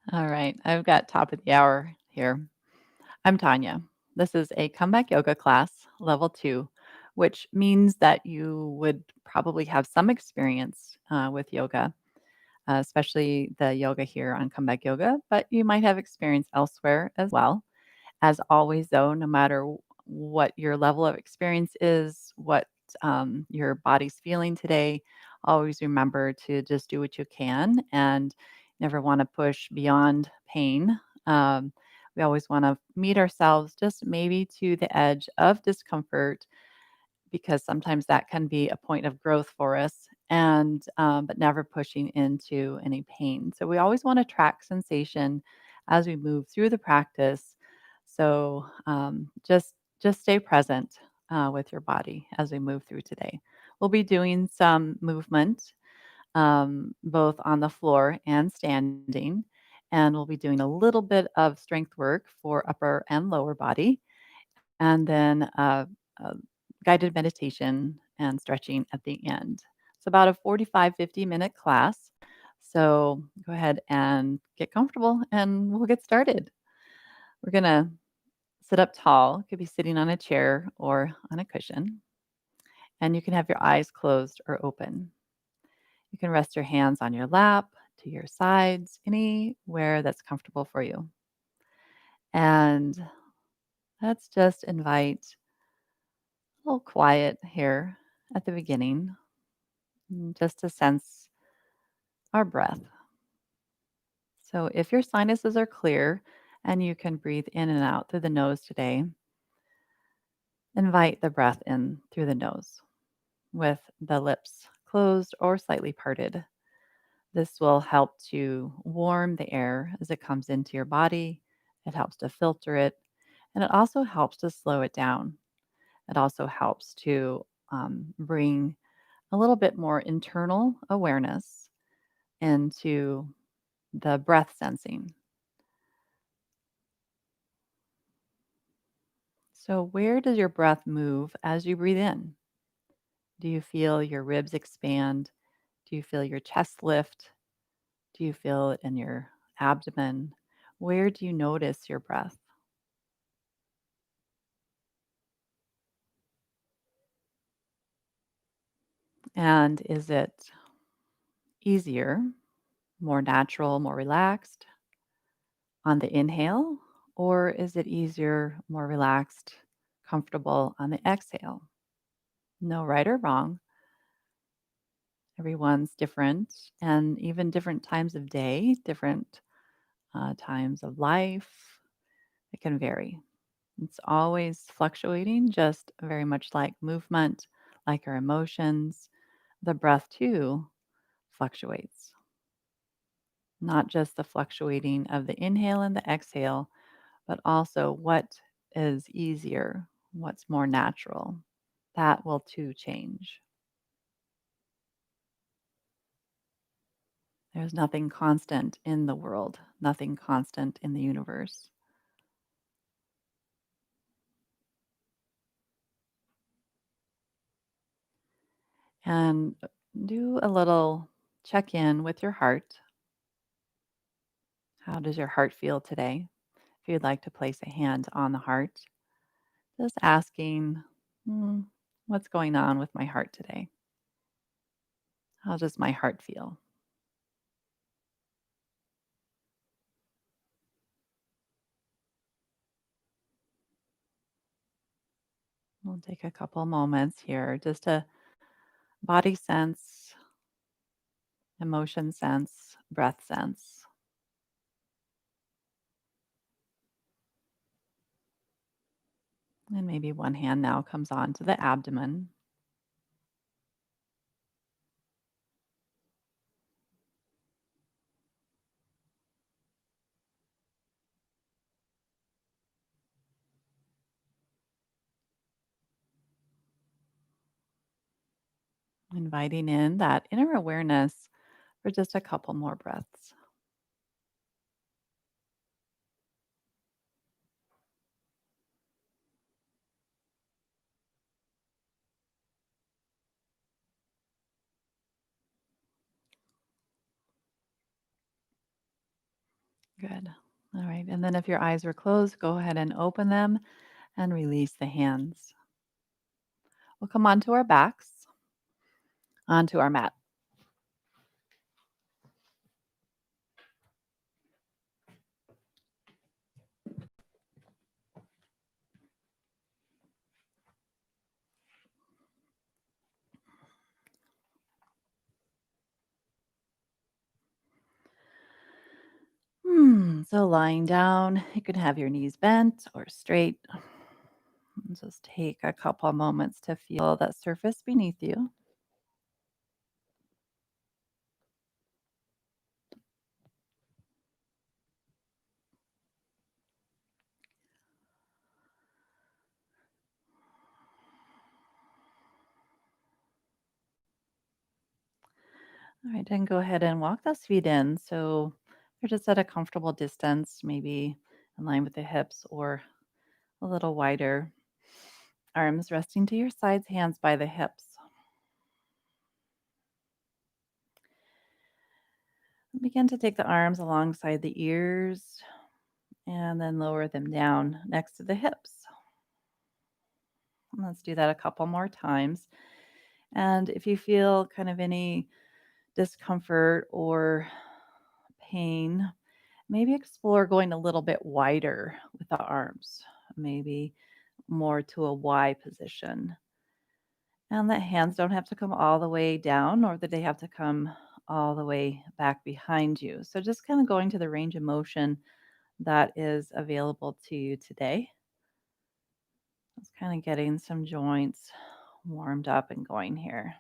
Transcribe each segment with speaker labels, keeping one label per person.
Speaker 1: All right, I've got top of the hour here. I'm Tonya. This is a comeback yoga class, level 2, which means that you would probably have some experience with yoga, especially the yoga here on comeback yoga, but you might have experience elsewhere as well. As always, though, no matter what your level of experience is, what your body's feeling today, always remember to just do what you can and never want to push beyond pain. We always want to meet ourselves just maybe to the edge of discomfort because sometimes that can be a point of growth for us and but never pushing into any pain. So we always want to track sensation as we move through the practice. So just stay present with your body as we move through today. We'll be doing some movement both on the floor and standing, and we'll be doing a little bit of strength work for upper and lower body and then a guided meditation and stretching at the end. It's about a 45, 50-minute class. So go ahead and get comfortable and we'll get started. We're going to sit up tall. You could be sitting on a chair or on a cushion. And you can have your eyes closed or open. You can rest your hands on your lap, to your sides, anywhere that's comfortable for you. And let's just invite a little quiet here at the beginning, just to sense our breath. So, if your sinuses are clear and you can breathe in and out through the nose today, invite the breath in through the nose with the lips closed or slightly parted. This will help to warm the air as it comes into your body. It helps to filter it, and it also helps to slow it down. It also helps to bring a little bit more internal awareness into the breath sensing. So, where does your breath move as you breathe in? Do you feel your ribs expand? Do you feel your chest lift? Do you feel it in your abdomen? Where do you notice your breath? And is it easier, more natural, more relaxed on the inhale? Or is it easier, more relaxed, comfortable on the exhale? No right or wrong. Everyone's different, and even different times of day, different times of life. It can vary. It's always fluctuating, just very much like movement, like our emotions. The breath, too, fluctuates. Not just the fluctuating of the inhale and the exhale, but also what is easier, what's more natural. That will too change. There's nothing constant in the world, nothing constant in the universe. And do a little check in with your heart. How does your heart feel today? If you'd like to place a hand on the heart, just asking, "Hmm, what's going on with my heart today? How does my heart feel?" We'll take a couple moments here just to body sense, emotion sense, breath sense. And maybe one hand now comes on to the abdomen. Inviting in that inner awareness for just a couple more breaths. Good. All right. And then if your eyes were closed, go ahead and open them and release the hands. We'll come onto our backs, onto our mat. So lying down, you can have your knees bent or straight. And just take a couple moments to feel that surface beneath you. All right, and go ahead and walk those feet in. So they're just at a comfortable distance, maybe in line with the hips or a little wider. Arms resting to your sides, hands by the hips. Begin to take the arms alongside the ears and then lower them down next to the hips. And let's do that a couple more times. And if you feel kind of any discomfort or pain, maybe explore going a little bit wider with the arms, maybe more to a Y position. And the hands don't have to come all the way down or that they have to come all the way back behind you. So just kind of going to the range of motion that is available to you today. It's kind of getting some joints warmed up and going here.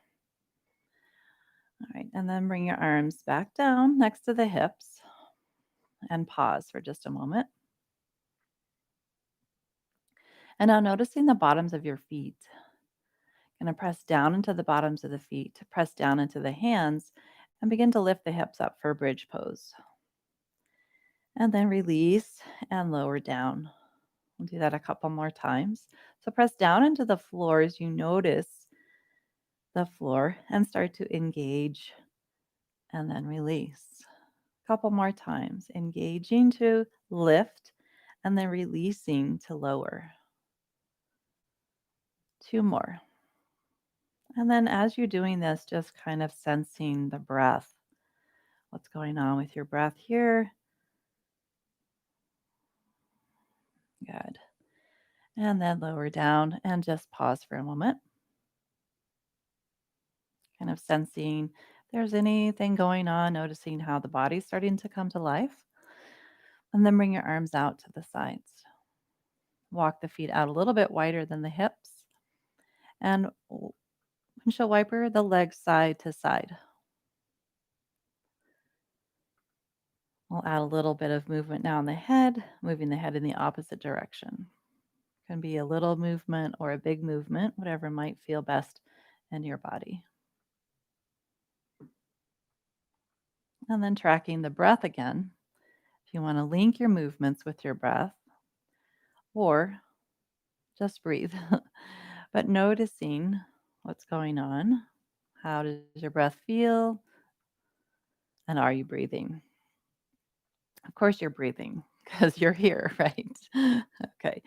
Speaker 1: All right. And then bring your arms back down next to the hips and pause for just a moment. And now noticing the bottoms of your feet. Gonna press down into the bottoms of the feet, press down into the hands, and begin to lift the hips up for a bridge pose. And then release and lower down. We'll do that a couple more times. So press down into the floor as you notice the floor and start to engage and then release. A couple more times. Engaging to lift and then releasing to lower. Two more. And then as you're doing this, just kind of sensing the breath. What's going on with your breath here? Good. And then lower down and just pause for a moment. Kind of sensing if there's anything going on, noticing how the body's starting to come to life. And then bring your arms out to the sides. Walk the feet out a little bit wider than the hips. And windshield wiper the legs side to side. We'll add a little bit of movement now in the head, moving the head in the opposite direction. Can be a little movement or a big movement, whatever might feel best in your body. And then tracking the breath again. If you want to link your movements with your breath or just breathe, but noticing what's going on. How does your breath feel? And are you breathing? Of course, you're breathing because you're here, right? Okay.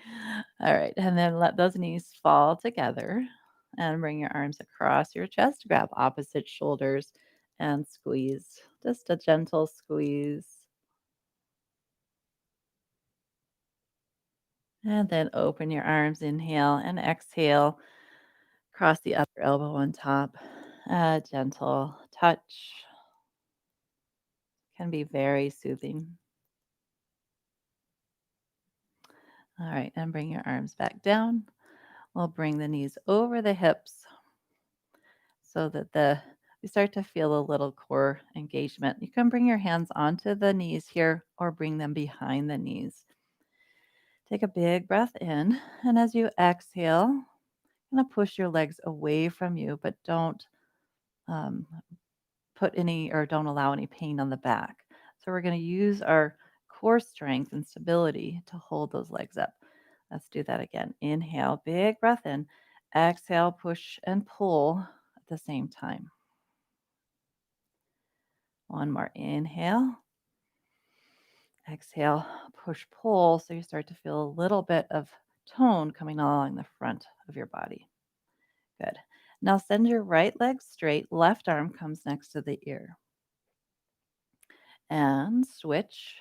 Speaker 1: All right. And then let those knees fall together and bring your arms across your chest. Grab opposite shoulders and squeeze. Just a gentle squeeze. And then open your arms. Inhale and exhale. Cross the upper elbow on top. A gentle touch can be very soothing. All right. And bring your arms back down. We'll bring the knees over the hips so that you start to feel a little core engagement. You can bring your hands onto the knees here or bring them behind the knees. Take a big breath in, and as you exhale, kind of push your legs away from you, but don't um, don't allow any pain on the back. So we're going to use our core strength and stability to hold those legs up. Let's do that again. Inhale, big breath in. Exhale, push and pull at the same time. One more inhale. Exhale, push, pull. So you start to feel a little bit of tone coming along the front of your body. Good. Now send your right leg straight, left arm comes next to the ear. And switch,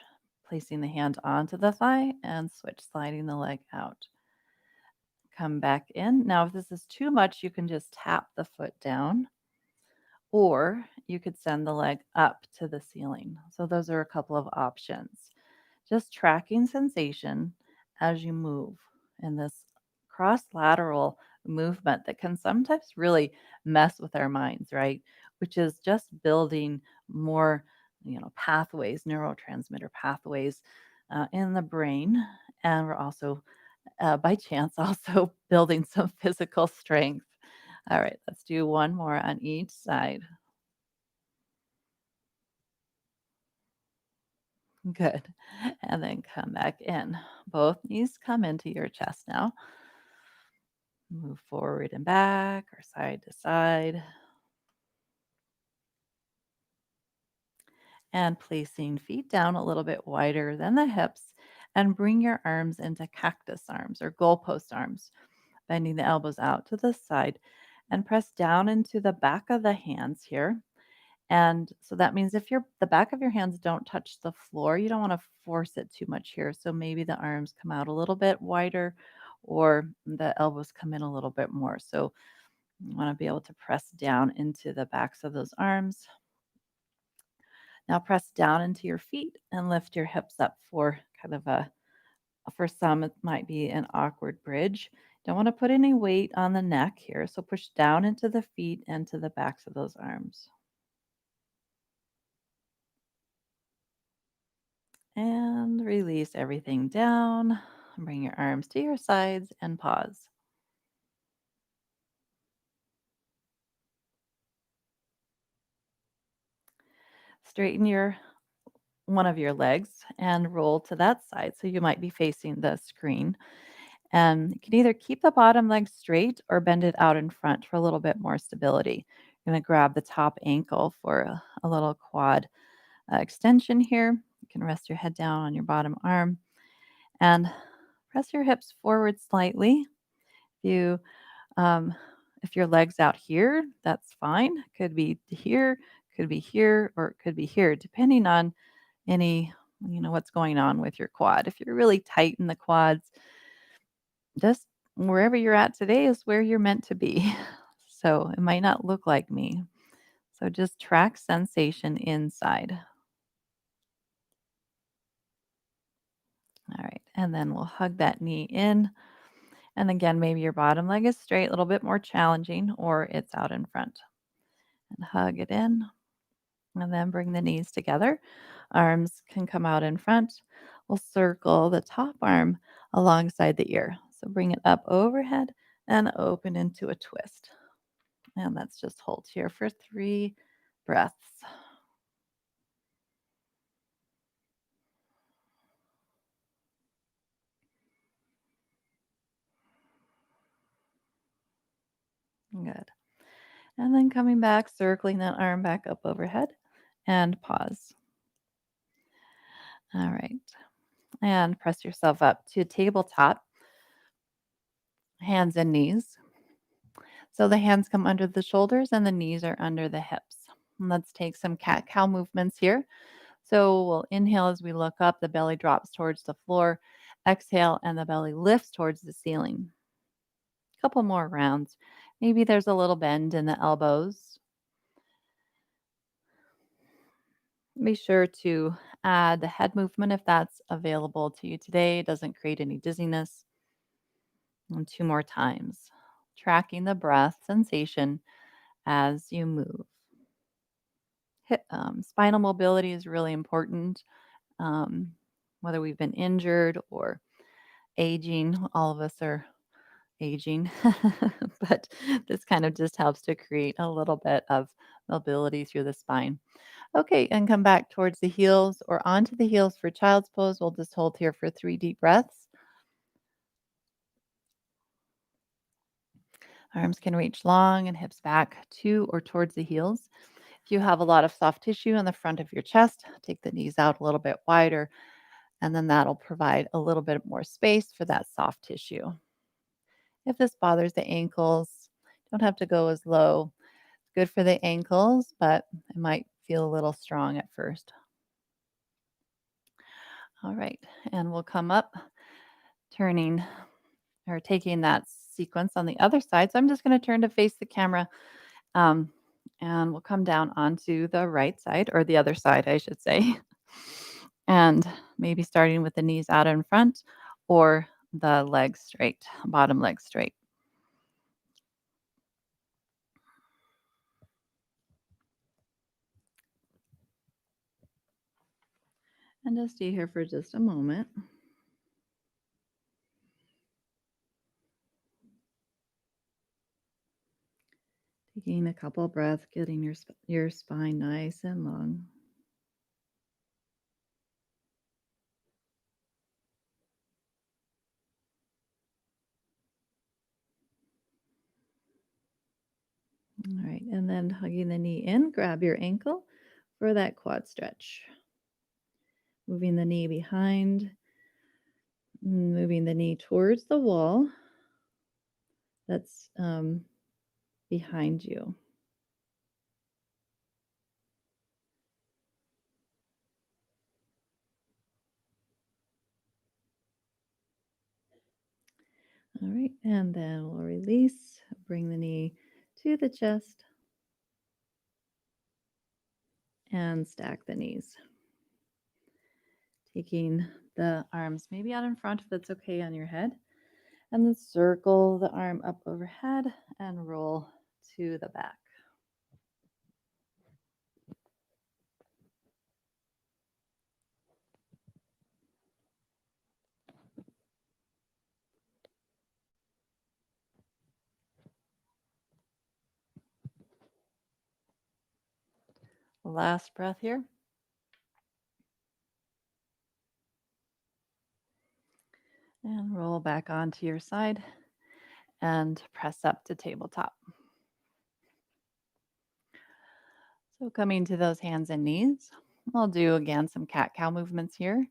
Speaker 1: placing the hand onto the thigh and switch, sliding the leg out. Come back in. Now, if this is too much, you can just tap the foot down, or you could send the leg up to the ceiling. So, those are a couple of options. Just tracking sensation as you move in this cross lateral movement that can sometimes really mess with our minds, right? Which is just building more, pathways, neurotransmitter pathways in the brain. And we're also, by chance, also building some physical strength. All right, let's do one more on each side. Good. And then come back in. Both knees come into your chest now. Move forward and back or side to side. And placing feet down a little bit wider than the hips. And bring your arms into cactus arms or goalpost arms, bending the elbows out to the side. And press down into the back of the hands here. And so that means if the back of your hands don't touch the floor, you don't want to force it too much here. So maybe the arms come out a little bit wider or the elbows come in a little bit more. So you want to be able to press down into the backs of those arms. Now press down into your feet and lift your hips up for kind of for some, it might be an awkward bridge. Don't want to put any weight on the neck here. So push down into the feet and to the backs of those arms. And release everything down. Bring your arms to your sides and pause. Straighten your one of your legs and roll to that side. So you might be facing the screen. And you can either keep the bottom leg straight or bend it out in front for a little bit more stability. You're going to grab the top ankle for a little quad extension here. You can rest your head down on your bottom arm and press your hips forward slightly. You Um, if your leg's out here, that's fine. Could be here, or it could be here, depending on any, what's going on with your quad. If you're really tight in the quads, just wherever you're at today is where you're meant to be. So it might not look like me. So just track sensation inside. All right. And then we'll hug that knee in. And again, maybe your bottom leg is straight, a little bit more challenging, or it's out in front. And hug it in. And then bring the knees together. Arms can come out in front. We'll circle the top arm alongside the ear. So bring it up overhead and open into a twist. And let's just hold here for 3 breaths. Good. And then coming back, circling that arm back up overhead and pause. All right. And press yourself up to tabletop, hands and knees. So the hands come under the shoulders and the knees are under the hips. And let's take some cat cow movements here. So we'll inhale as we look up, the belly drops towards the floor. Exhale, and the belly lifts towards the ceiling. A couple more rounds. Maybe there's a little bend in the elbows. Be sure to add the head movement if that's available to you today. It doesn't create any dizziness. And 2 more times. Tracking the breath sensation as you move. Spinal mobility is really important. Um, whether we've been injured or aging, all of us are aging, but this kind of just helps to create a little bit of mobility through the spine. Okay, and come back towards the heels or onto the heels for child's pose. We'll just hold here for 3 deep breaths. Arms can reach long and hips back to or towards the heels. If you have a lot of soft tissue in the front of your chest, take the knees out a little bit wider And then that'll provide a little bit more space for that soft tissue. If this bothers the ankles, don't have to go as low. It's good for the ankles, but it might feel a little strong at first. All right, and we'll come up, turning or taking that sequence on the other side. So I'm just going to turn to face the camera, um, and we'll come down onto the right side, or the other side, I should say. And maybe starting with the knees out in front or the legs straight, bottom leg straight. And just stay here for just a moment. Taking a couple breaths, getting your spine nice and long. All right, and then hugging the knee in, grab your ankle for that quad stretch. Moving the knee behind, moving the knee towards the wall that's behind you. All right, and then we'll release, bring the knee to the chest, and stack the knees. Taking the arms maybe out in front if that's okay on your head, and then circle the arm up overhead and roll to the back. Last breath here. And roll back onto your side and press up to tabletop. So coming to those hands and knees, I'll do again some cat-cow movements here.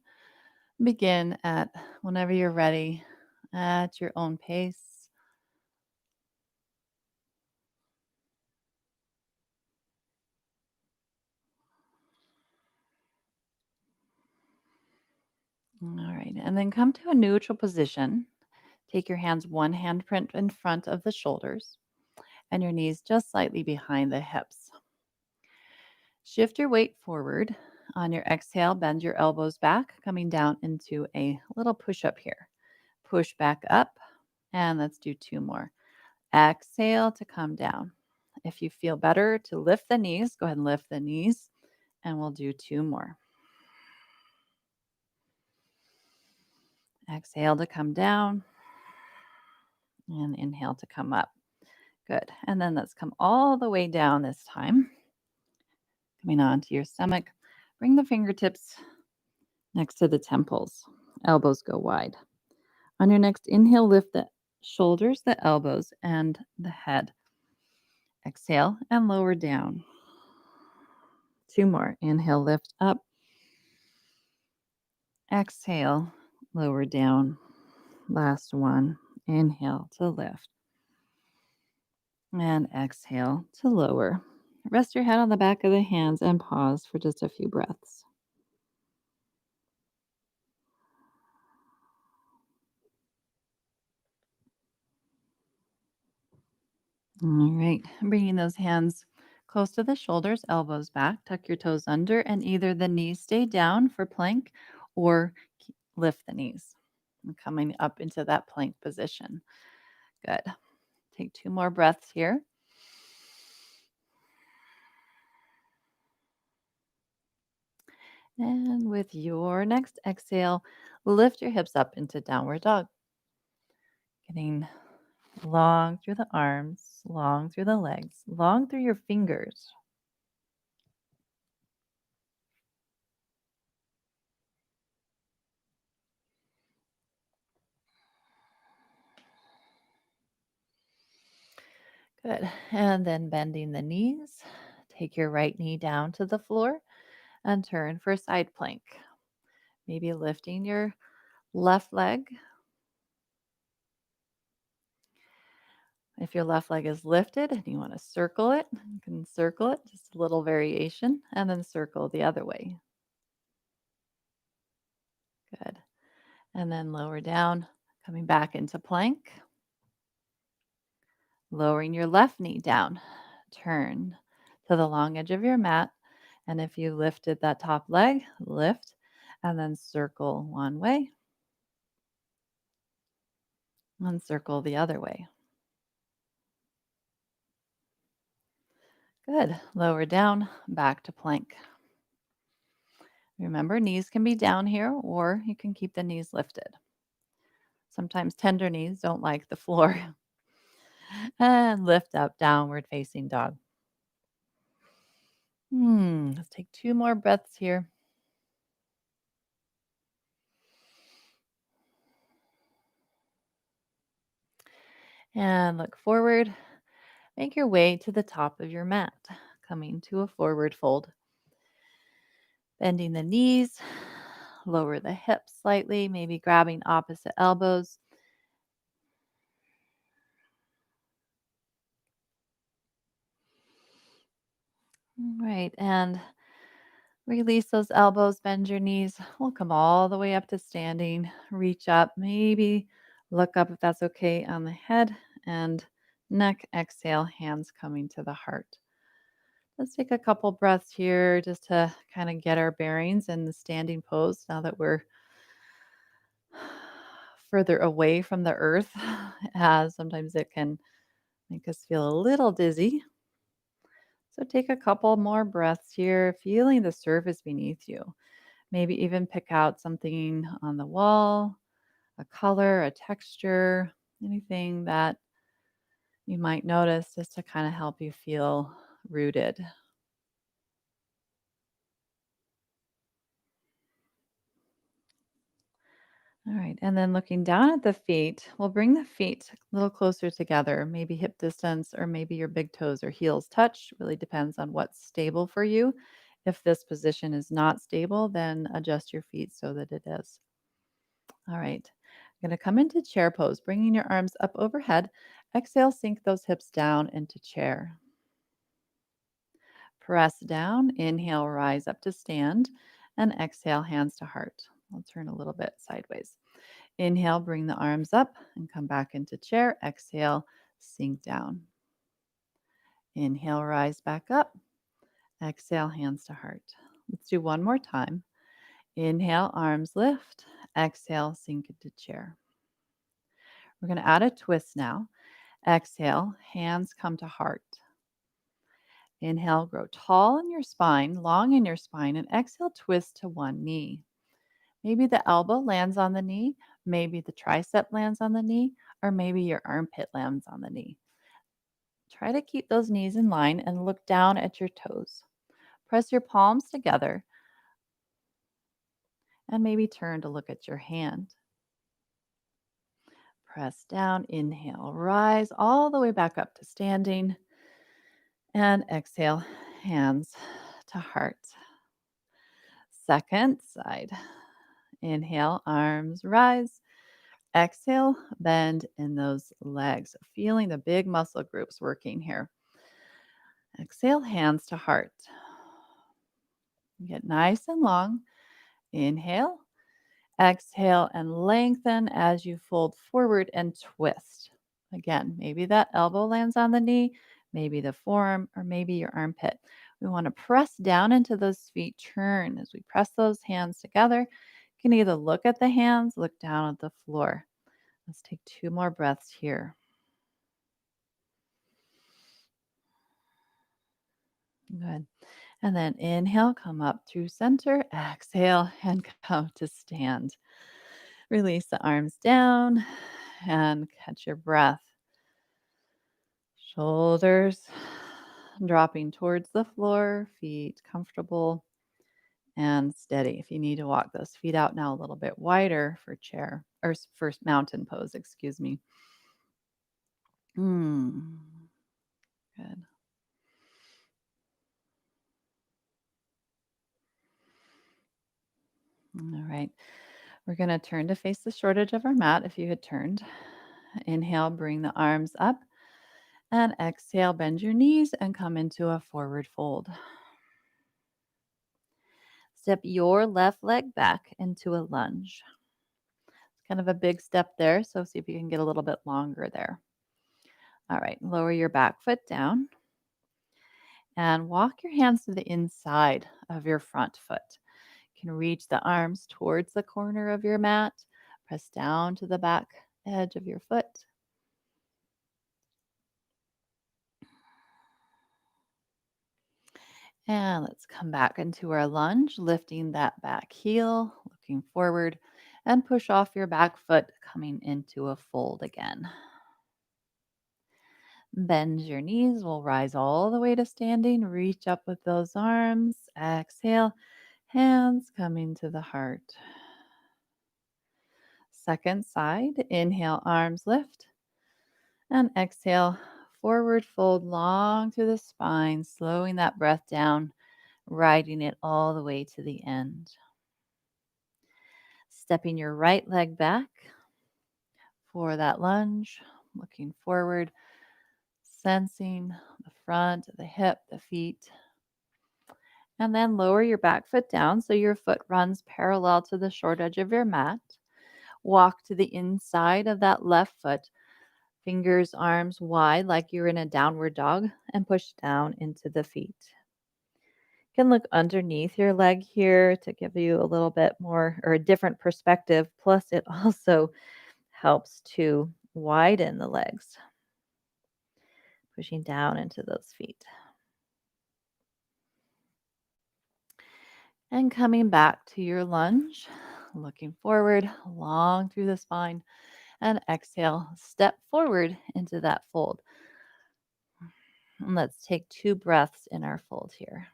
Speaker 1: Begin at whenever you're ready at your own pace. All right, and then come to a neutral position. Take your hands one handprint in front of the shoulders and your knees just slightly behind the hips. Shift your weight forward. On your exhale, bend your elbows back, coming down into a little push up here. Push back up, and let's do two more. Exhale to come down. If you feel better to lift the knees, go ahead and lift the knees, and we'll do two more. Exhale to come down, and inhale to come up. Good. And then let's come all the way down this time. Coming onto your stomach. Bring the fingertips next to the temples. Elbows go wide. On your next inhale, lift the shoulders, the elbows, and the head. Exhale and lower down. Two more. Inhale, lift up. Exhale, lower down. Last one. Inhale to lift. And exhale to lower. Rest your head on the back of the hands and pause for just a few breaths. All right. Bringing those hands close to the shoulders, elbows back, tuck your toes under, and either the knees stay down for plank or lift the knees. And coming up into that plank position. Good. Take two more breaths here. And with your next exhale, lift your hips up into downward dog. Getting long through the arms, long through the legs, long through your fingers. Good. And then bending the knees. Take your right knee down to the floor and turn for side plank. Maybe lifting your left leg. If your left leg is lifted and you want to circle it, you can circle it, just a little variation, and then circle the other way. Good. And then lower down, coming back into plank, lowering your left knee down. Turn to the long edge of your mat. And if you lifted that top leg, lift and then circle one way and circle the other way. Good. Lower down, back to plank. Remember, knees can be down here or you can keep the knees lifted. Sometimes tender knees don't like the floor. And lift up, downward facing dog. Let's take 2 more breaths here. And look forward. Make your way to the top of your mat, coming to a forward fold. Bending the knees, lower the hips slightly, maybe grabbing opposite elbows. All right, and release those elbows, bend your knees. We'll come all the way up to standing. Reach up, maybe look up if that's okay on the head and neck. Exhale, hands coming to the heart. Let's take a couple breaths here just to kind of get our bearings in the standing pose now that we're further away from the earth, as sometimes it can make us feel a little dizzy. So take a couple more breaths here, feeling the surface beneath you. Maybe even pick out something on the wall, a color, a texture, anything that you might notice just to kind of help you feel rooted. All right. And then looking down at the feet, we'll bring the feet a little closer together, maybe hip distance, or maybe your big toes or heels touch. Really depends on what's stable for you. If this position is not stable, then adjust your feet so that it is. All right. I'm going to come into chair pose, bringing your arms up overhead. Exhale, sink those hips down into chair. Press down. Inhale, rise up to stand. And exhale, hands to heart. I'll turn a little bit sideways. Inhale, bring the arms up and come back into chair. Exhale, sink down. Inhale, rise back up. Exhale, hands to heart. Let's do one more time. Inhale, arms lift. Exhale, sink into chair. We're going to add a twist now. Exhale, hands come to heart. Inhale, grow tall in your spine, long in your spine, and exhale, twist to one knee. Maybe the elbow lands on the knee, maybe the tricep lands on the knee, or maybe your armpit lands on the knee. Try to keep those knees in line and look down at your toes. Press your palms together and maybe turn to look at your hand. Press down, inhale, rise all the way back up to standing, and exhale, hands to heart. Second side. Inhale, arms rise. Exhale, bend in those legs, feeling the big muscle groups working here. Exhale, hands to heart. Get nice and long. Inhale, exhale, and lengthen as you fold forward and twist. Again, maybe that elbow lands on the knee, maybe the forearm, or maybe your armpit. We want to press down into those feet, turn as we press those hands together. You can either look at the hands, look down at the floor. Let's take 2 more breaths here. Good. And then inhale, come up through center, exhale, and come to stand. Release the arms down and catch your breath. Shoulders dropping towards the floor, feet comfortable and steady. If you need to walk those feet out now a little bit wider for chair or first mountain pose, excuse me. Hmm. Good. All right. We're going to turn to face the short edge of our mat if you had turned. Inhale, bring the arms up. And exhale, bend your knees and come into a forward fold. Step your left leg back into a lunge. It's kind of a big step there, so see if you can get a little bit longer there. All right, lower your back foot down and walk your hands to the inside of your front foot. You can reach the arms towards the corner of your mat, press down to the back edge of your foot. And let's come back into our lunge, lifting that back heel, looking forward, and push off your back foot, coming into a fold again. Bend your knees. We'll rise all the way to standing. Reach up with those arms. Exhale, hands coming to the heart. Second side, inhale, arms lift. And exhale, forward fold long through the spine, slowing that breath down, riding it all the way to the end. Stepping your right leg back for that lunge, looking forward, sensing the front, the hip, the feet. And then lower your back foot down so your foot runs parallel to the short edge of your mat. Walk to the inside of that left foot, fingers, arms wide like you're in a downward dog, and push down into the feet. You can look underneath your leg here to give you a little bit more or a different perspective. Plus, it also helps to widen the legs, pushing down into those feet. And coming back to your lunge, looking forward, long through the spine, and exhale, step forward into that fold. And let's take 2 breaths in our fold here.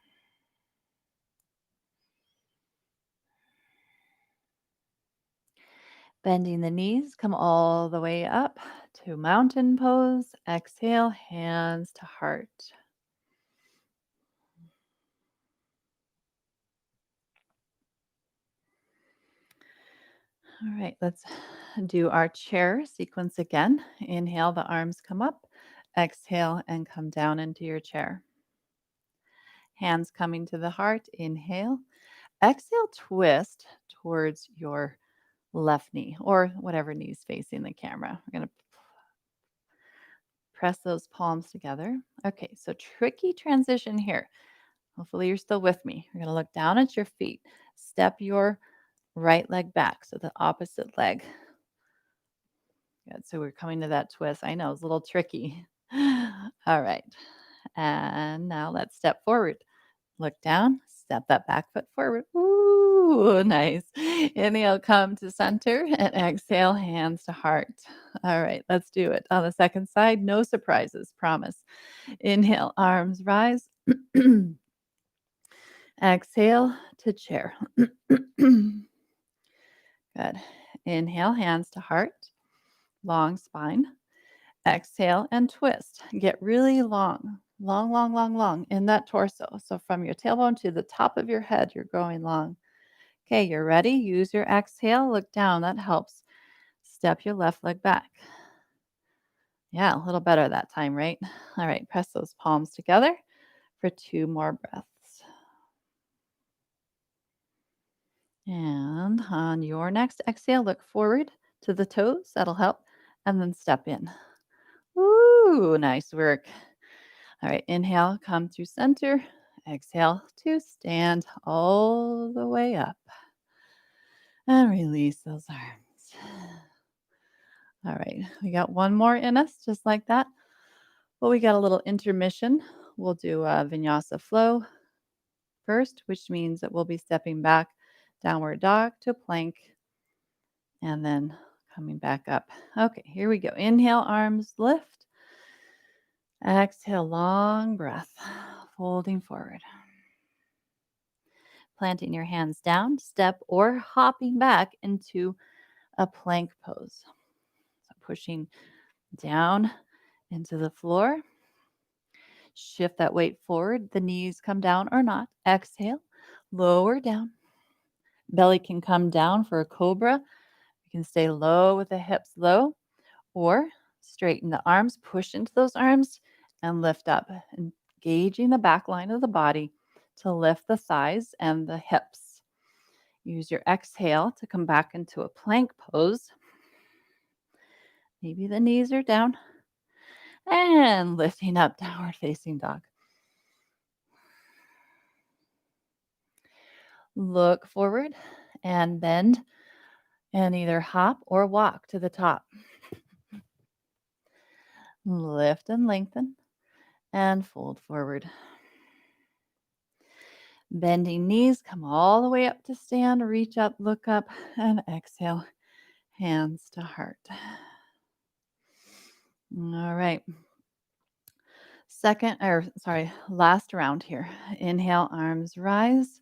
Speaker 1: Bending the knees, come all the way up to mountain pose. Exhale, hands to heart. All right, let's do our chair sequence again. Inhale, the arms come up. Exhale, and come down into your chair. Hands coming to the heart. Inhale. Exhale, twist towards your left knee or whatever knee is facing the camera. We're going to press those palms together. Okay, so tricky transition here. Hopefully, you're still with me. You're going to look down at your feet. Step your right leg back, so the opposite leg. Good. So we're coming to that twist. I know it's a little tricky. All right. And now let's step forward. Look down, step that back foot forward. Ooh, nice. Inhale, come to center and exhale, hands to heart. All right, let's do it. On the second side, no surprises, promise. Inhale, arms rise. Exhale to chair. Good. Inhale, hands to heart, long spine. Exhale and twist. Get really long, long, long, long, long in that torso. So from your tailbone to the top of your head, you're going long. Okay, you're ready. Use your exhale. Look down. That helps. Step your left leg back. Yeah, a little better that time, right? All right, press those palms together for 2 more breaths. And on your next exhale, look forward to the toes. That'll help. And then step in. Ooh, nice work. All right, inhale, come through center. Exhale to stand all the way up. And release those arms. All right, we got one more in us, just like that. Well, we got a little intermission. We'll do a Vinyasa Flow first, which means that we'll be stepping back, downward dog to plank, and then coming back up. Okay, here we go. Inhale, arms lift. Exhale, long breath, folding forward. Planting your hands down, step or hopping back into a plank pose. So pushing down into the floor. Shift that weight forward. The knees come down or not. Exhale, lower down. Belly can come down for a cobra. You can stay low with the hips low, or straighten the arms, push into those arms, and lift up, engaging the back line of the body to lift the thighs and the hips. Use your exhale to come back into a plank pose. Maybe the knees are down. And lifting up, downward facing dog. Look forward and bend and either hop or walk to the top. Lift and lengthen and fold forward. Bending knees, come all the way up to stand, reach up, look up, and exhale, hands to heart. All right. Last round here. Inhale, arms rise.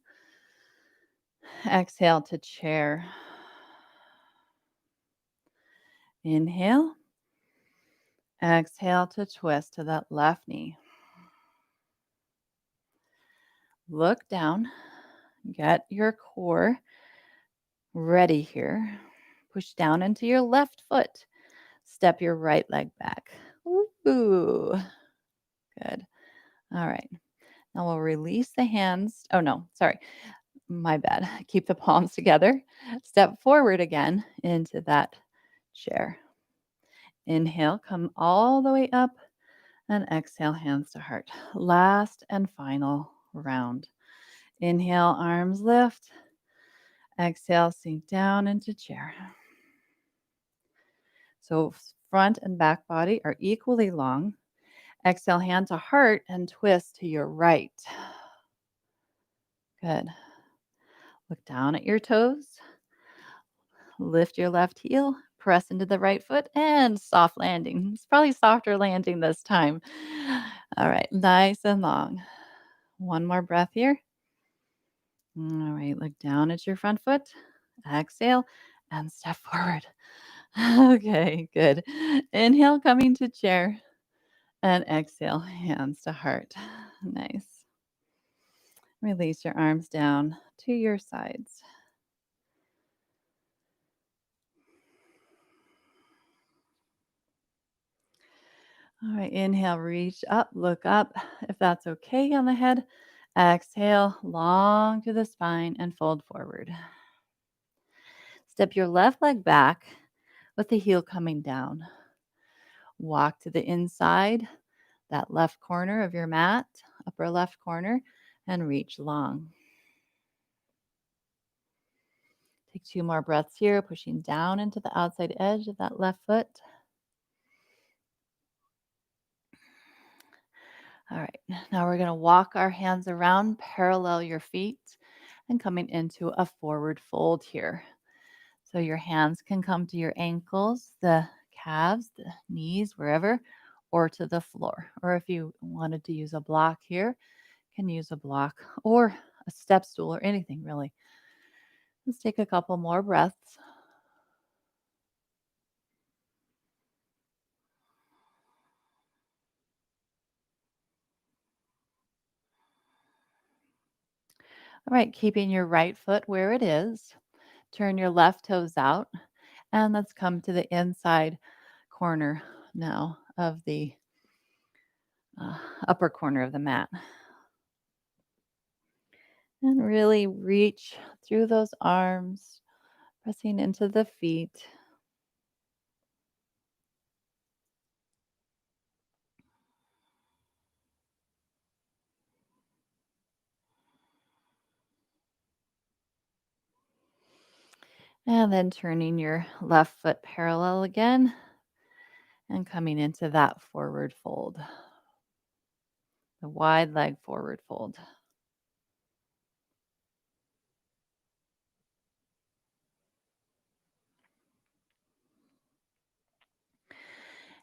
Speaker 1: Exhale to chair. Inhale. Exhale to twist to that left knee. Look down. Get your core ready here. Push down into your left foot. Step your right leg back. Ooh, good. All right. Now we'll release the hands. Oh, no, sorry. My bad. Keep the palms together. Step forward again into that chair. Inhale, come all the way up, and exhale, hands to heart. Last and final round. Inhale, arms lift. Exhale, sink down into chair. So front and back body are equally long. Exhale, hand to heart and twist to your right. Good. Look down at your toes. Lift your left heel, press into the right foot, and soft landing. It's probably softer landing this time. All right, nice and long. One more breath here. All right, look down at your front foot. Exhale and step forward. Okay, good. Inhale, coming to chair, and exhale, hands to heart. Nice. Release your arms down to your sides. All right, inhale, reach up, look up, if that's okay on the head. Exhale, long to the spine and fold forward. Step your left leg back with the heel coming down. Walk to the inside, that left corner of your mat, upper left corner, and reach long. Take 2 more breaths here, pushing down into the outside edge of that left foot. All right, now we're going to walk our hands around, parallel your feet, and coming into a forward fold here. So your hands can come to your ankles, the calves, the knees, wherever, or to the floor. Or if you wanted to use a block here, you can use a block or a step stool or anything really. Let's take a couple more breaths. All right, keeping your right foot where it is. Turn your left toes out, and let's come to the inside corner now of the upper corner of the mat. And really reach through those arms, pressing into the feet. And then turning your left foot parallel again and coming into that forward fold, the wide leg forward fold.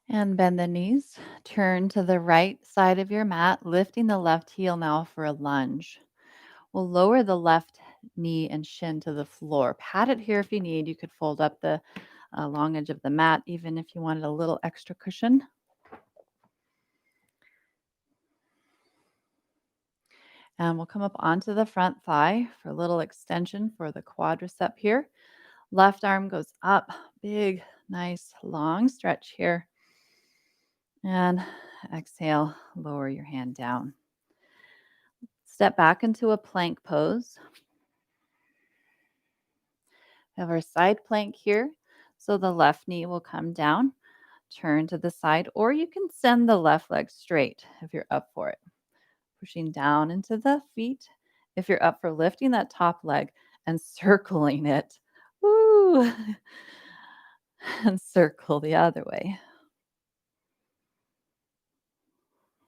Speaker 1: And bend the knees. Turn to the right side of your mat, lifting the left heel now for a lunge. We'll lower the left knee and shin to the floor. Pat it here if you need. You could fold up the long edge of the mat, even if you wanted a little extra cushion. And we'll come up onto the front thigh for a little extension for the quadricep here. Left arm goes up, big, nice, long stretch here. And exhale, lower your hand down. Step back into a plank pose. We have our side plank here. So the left knee will come down, turn to the side, or you can send the left leg straight if you're up for it. Pushing down into the feet. If you're up for lifting that top leg and circling it, woo, and circle the other way.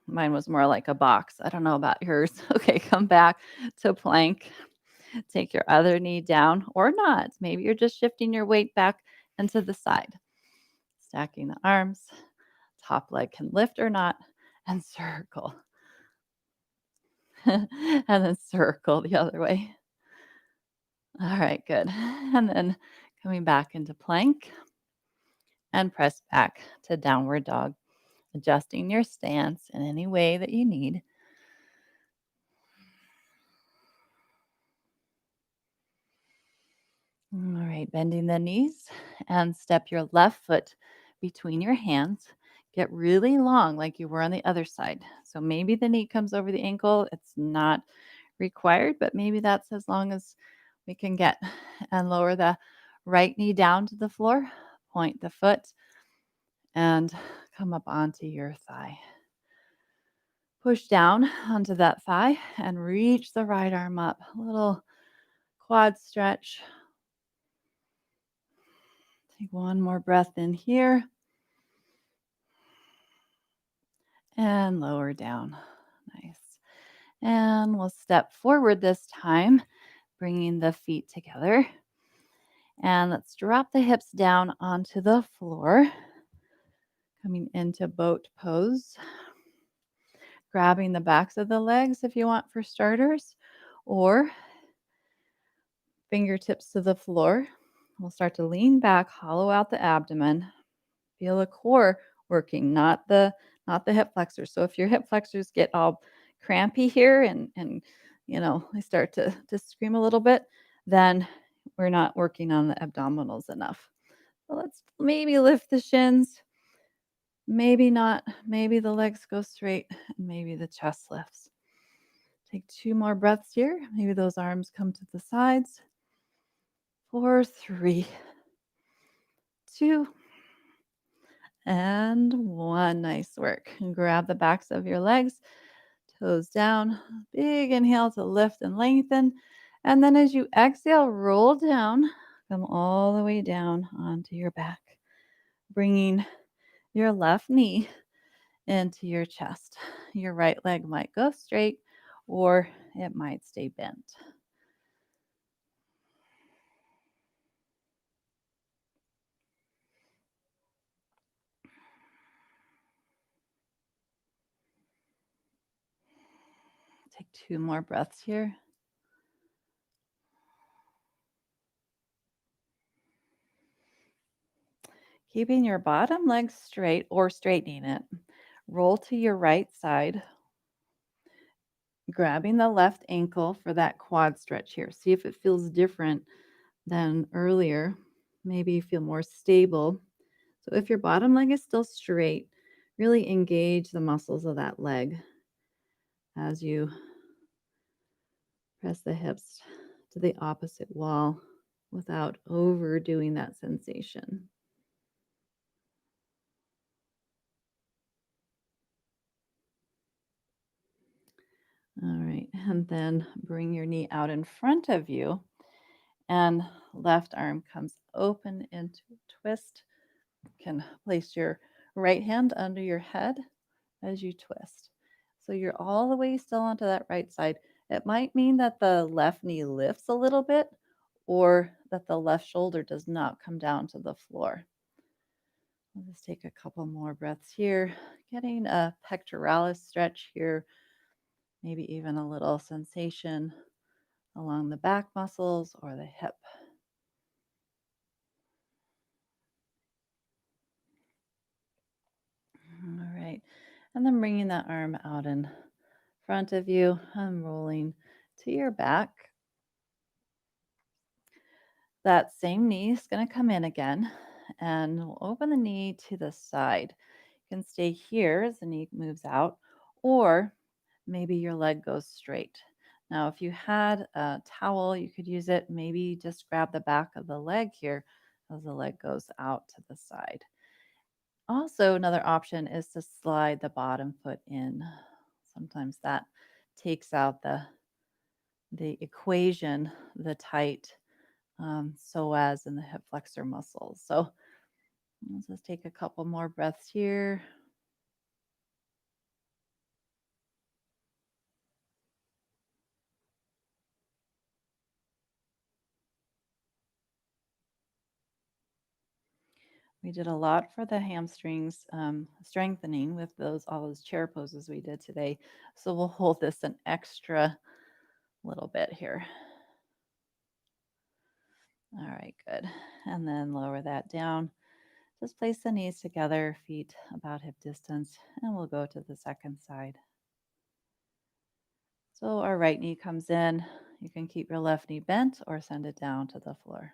Speaker 1: Mine was more like a box. I don't know about yours. Okay, come back to plank. Take your other knee down or not. Maybe you're just shifting your weight back and to the side. Stacking the arms. Top leg can lift or not, and circle. And then circle the other way. All right, good. And then coming back into plank and press back to downward dog, adjusting your stance in any way that you need. All right, bending the knees and step your left foot between your hands. Get really long like you were on the other side. So maybe the knee comes over the ankle. It's not required, but maybe that's as long as we can get. And lower the right knee down to the floor, point the foot, and come up onto your thigh. Push down onto that thigh and reach the right arm up. A little quad stretch. Take one more breath in here and lower down. Nice. And we'll step forward this time, bringing the feet together. And let's drop the hips down onto the floor, coming into boat pose. Grabbing the backs of the legs if you want for starters, or fingertips to the floor. We'll start to lean back, hollow out the abdomen. Feel the core working, not the hip flexors. So if your hip flexors get all crampy here and they start to scream a little bit, then we're not working on the abdominals enough. So let's maybe lift the shins, maybe not, maybe the legs go straight, and maybe the chest lifts. Take 2 more breaths here. Maybe those arms come to the sides. 4, 3, 2, and 1. Nice work. And grab the backs of your legs, toes down. Big inhale to lift and lengthen. And then as you exhale, roll down. Come all the way down onto your back, bringing your left knee into your chest. Your right leg might go straight or it might stay bent. Take 2 more breaths here. Keeping your bottom leg straight or straightening it. Roll to your right side, grabbing the left ankle for that quad stretch here. See if it feels different than earlier. Maybe you feel more stable. So if your bottom leg is still straight, really engage the muscles of that leg as you press the hips to the opposite wall without overdoing that sensation. All right, and then bring your knee out in front of you, and left arm comes open into a twist. You can place your right hand under your head as you twist. So you're all the way still onto that right side. It might mean that the left knee lifts a little bit or that the left shoulder does not come down to the floor. We'll just take a couple more breaths here, getting a pectoralis stretch here, maybe even a little sensation along the back muscles or the hip. All right. And then bringing that arm out in front of you and rolling to your back. That same knee is going to come in again and we'll open the knee to the side. You can stay here as the knee moves out, or maybe your leg goes straight. Now, if you had a towel, you could use it. Maybe just grab the back of the leg here as the leg goes out to the side. Also, another option is to slide the bottom foot in. Sometimes that takes out the equation, the tight psoas and the hip flexor muscles. So let's just take a couple more breaths here. We did a lot for the hamstrings strengthening with all those chair poses we did today. So we'll hold this an extra little bit here. All right, good. And then lower that down. Just place the knees together, feet about hip distance, and we'll go to the second side. So our right knee comes in. You can keep your left knee bent or send it down to the floor.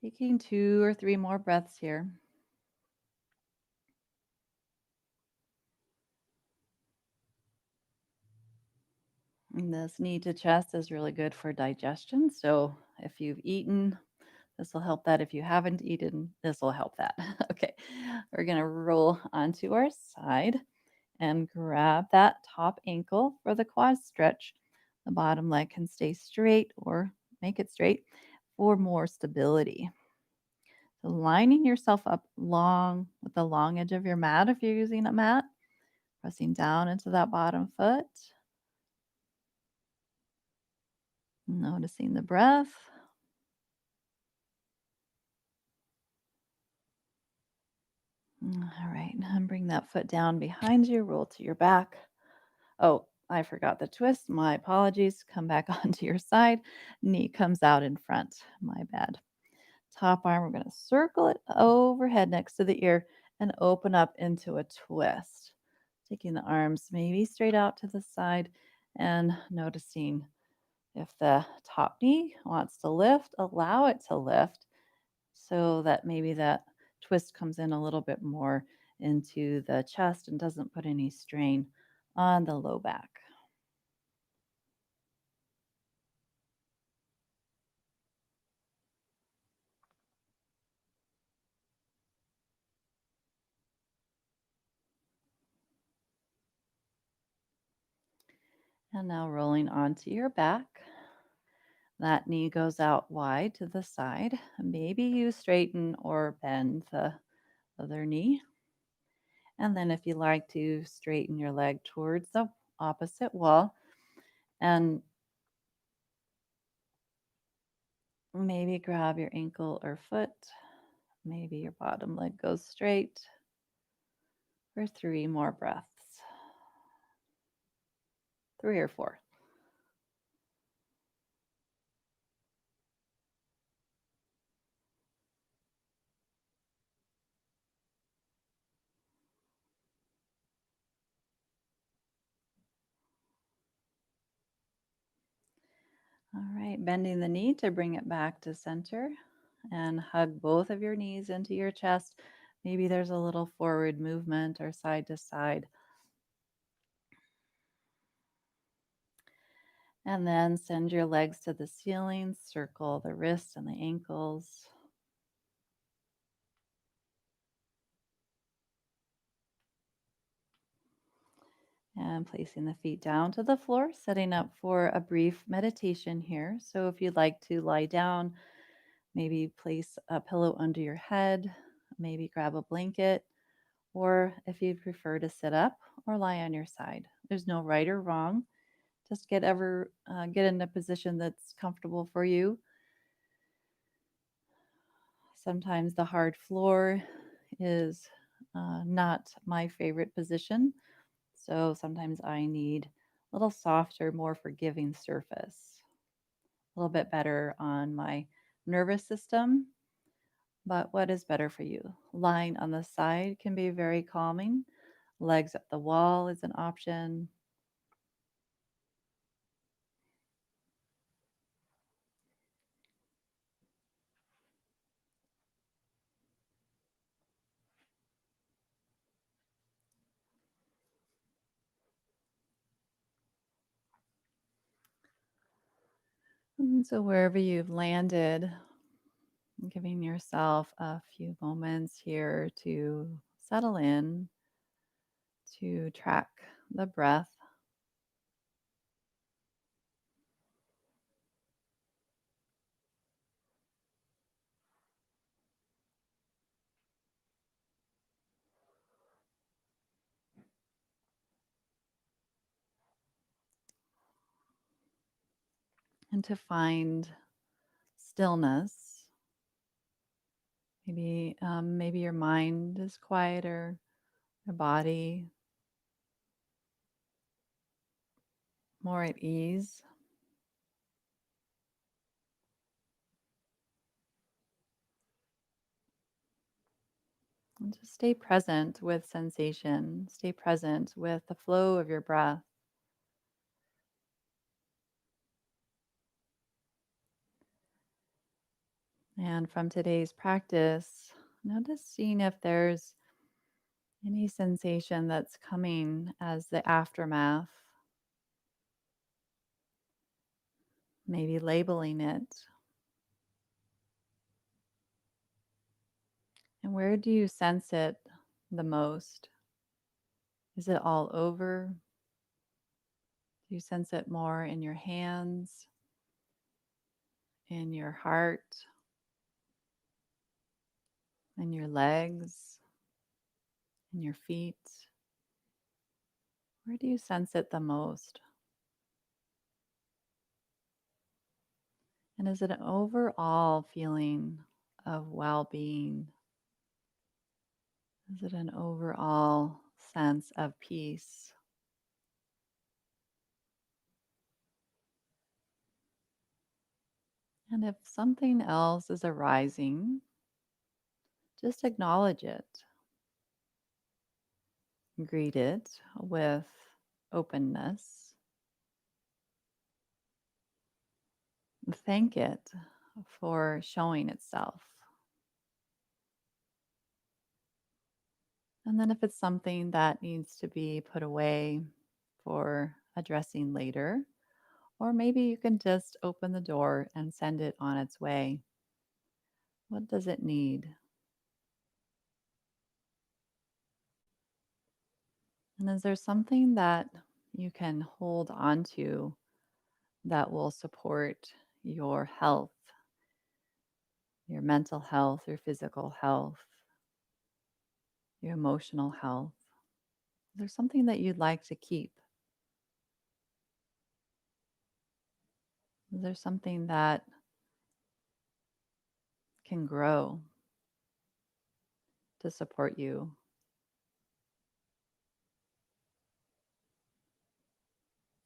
Speaker 1: Taking 2 or 3 more breaths here. And this knee to chest is really good for digestion. So if you've eaten, this will help that. If you haven't eaten, this will help that. Okay, we're going to roll onto our side and grab that top ankle for the quad stretch. The bottom leg can stay straight or make it straight for more stability. So lining yourself up long with the long edge of your mat if you're using a mat, pressing down into that bottom foot, noticing the breath. All right, and bring that foot down behind you, roll to your back. Oh, I forgot the twist. My apologies. Come back onto your side. Knee comes out in front. My bad. Top arm, we're going to circle it overhead next to the ear and open up into a twist. Taking the arms maybe straight out to the side and noticing if the top knee wants to lift, allow it to lift so that maybe that twist comes in a little bit more into the chest and doesn't put any strain on the low back. And now rolling onto your back. That knee goes out wide to the side. Maybe you straighten or bend the other knee. And then if you like to straighten your leg towards the opposite wall and maybe grab your ankle or foot. Maybe your bottom leg goes straight for 3 more breaths. 3 or 4. All right, bending the knee to bring it back to center and hug both of your knees into your chest. Maybe there's a little forward movement or side to side. And then send your legs to the ceiling, circle the wrists and the ankles. And placing the feet down to the floor, setting up for a brief meditation here. So if you'd like to lie down, maybe place a pillow under your head, maybe grab a blanket, or if you'd prefer to sit up or lie on your side. There's no right or wrong. Just get in a position that's comfortable for you. Sometimes the hard floor is not my favorite position. So sometimes I need a little softer, more forgiving surface, a little bit better on my nervous system. But what is better for you? Lying on the side can be very calming. Legs at the wall is an option. So wherever you've landed, giving yourself a few moments here to settle in, to track the breath, and to find stillness. Maybe your mind is quieter, your body more at ease. And just stay present with sensation. Stay present with the flow of your breath. And from today's practice, noticing if there's any sensation that's coming as the aftermath, maybe labeling it. And where do you sense it the most? Is it all over? Do you sense it more in your hands, in your heart, in your legs, in your feet? Where do you sense it the most? And is it an overall feeling of well being? Is it an overall sense of peace? And if something else is arising, just acknowledge it, greet it with openness, thank it for showing itself. And then, if it's something that needs to be put away for addressing later, or maybe you can just open the door and send it on its way. What does it need? And is there something that you can hold on to that will support your health, your mental health, your physical health, your emotional health? Is there something that you'd like to keep? Is there something that can grow to support you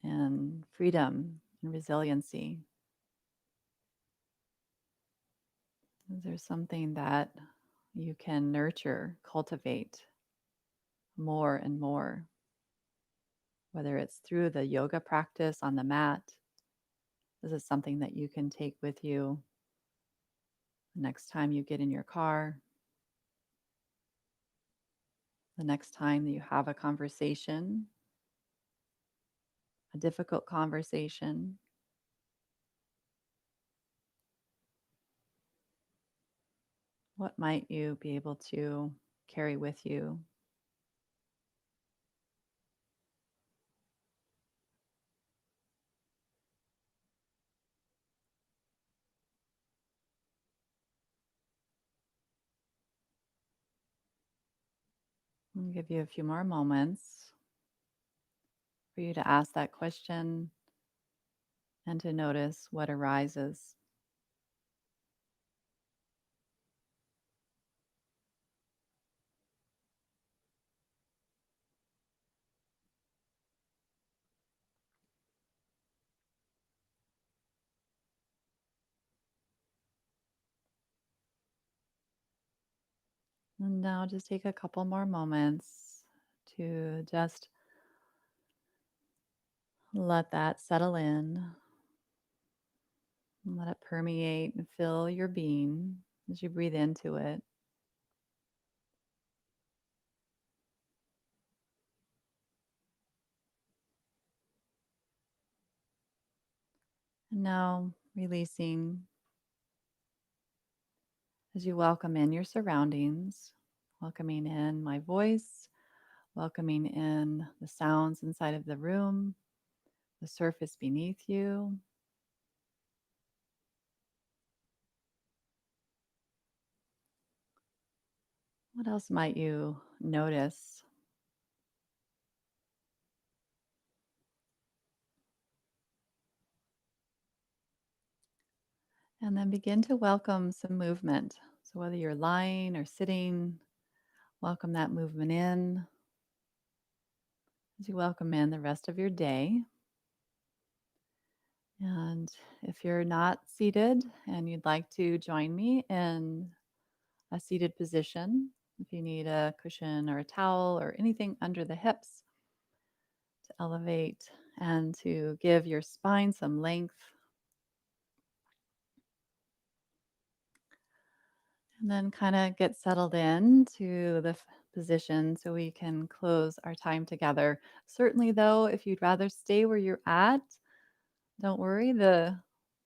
Speaker 1: and freedom and resiliency? Is there something that you can nurture, cultivate more and more, whether it's through the yoga practice on the mat? This is something that you can take with you the next time you get in your car, the next time that you have a conversation, a difficult conversation. What might you be able to carry with you? I'll give you a few more moments for you to ask that question and to notice what arises. And now just take a couple more moments to just let that settle in. And let it permeate and fill your being as you breathe into it. And now releasing as you welcome in your surroundings, welcoming in my voice, welcoming in the sounds inside of the room, the surface beneath you. What else might you notice? And then begin to welcome some movement. So, whether you're lying or sitting, welcome that movement in as you welcome in the rest of your day. And if you're not seated and you'd like to join me in a seated position, if you need a cushion or a towel or anything under the hips to elevate and to give your spine some length, and then kind of get settled in to the position so we can close our time together. Certainly, though, if you'd rather stay where you're at, don't worry. The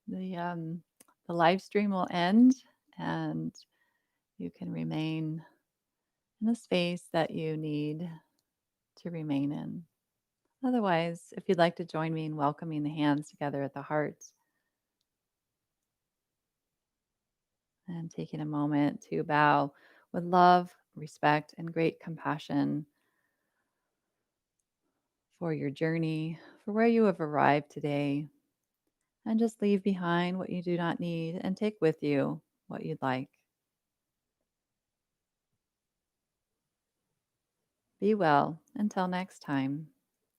Speaker 1: the live stream will end, and you can remain in the space that you need to remain in. Otherwise, if you'd like to join me in welcoming the hands together at the heart and taking a moment to bow with love, respect, and great compassion for your journey, for where you have arrived today, and just leave behind what you do not need and take with you what you'd like. Be well until next time.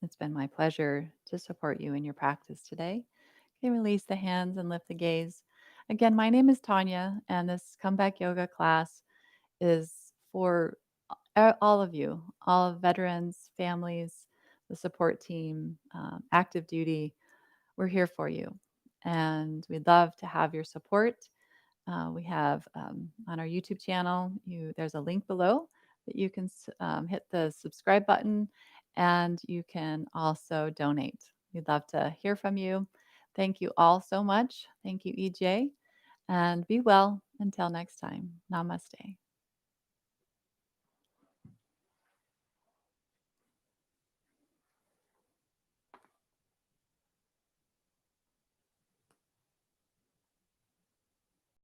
Speaker 1: It's been my pleasure to support you in your practice today. You can release the hands and lift the gaze. Again, my name is Tonya, and this comeback yoga class is for all of you, all veterans, families, the support team, active duty. We're here for you. And we'd love to have your support. We have on our YouTube channel, there's a link below that you can hit the subscribe button and you can also donate. We'd love to hear from you. Thank you all so much. Thank you, EJ, and be well until next time. Namaste.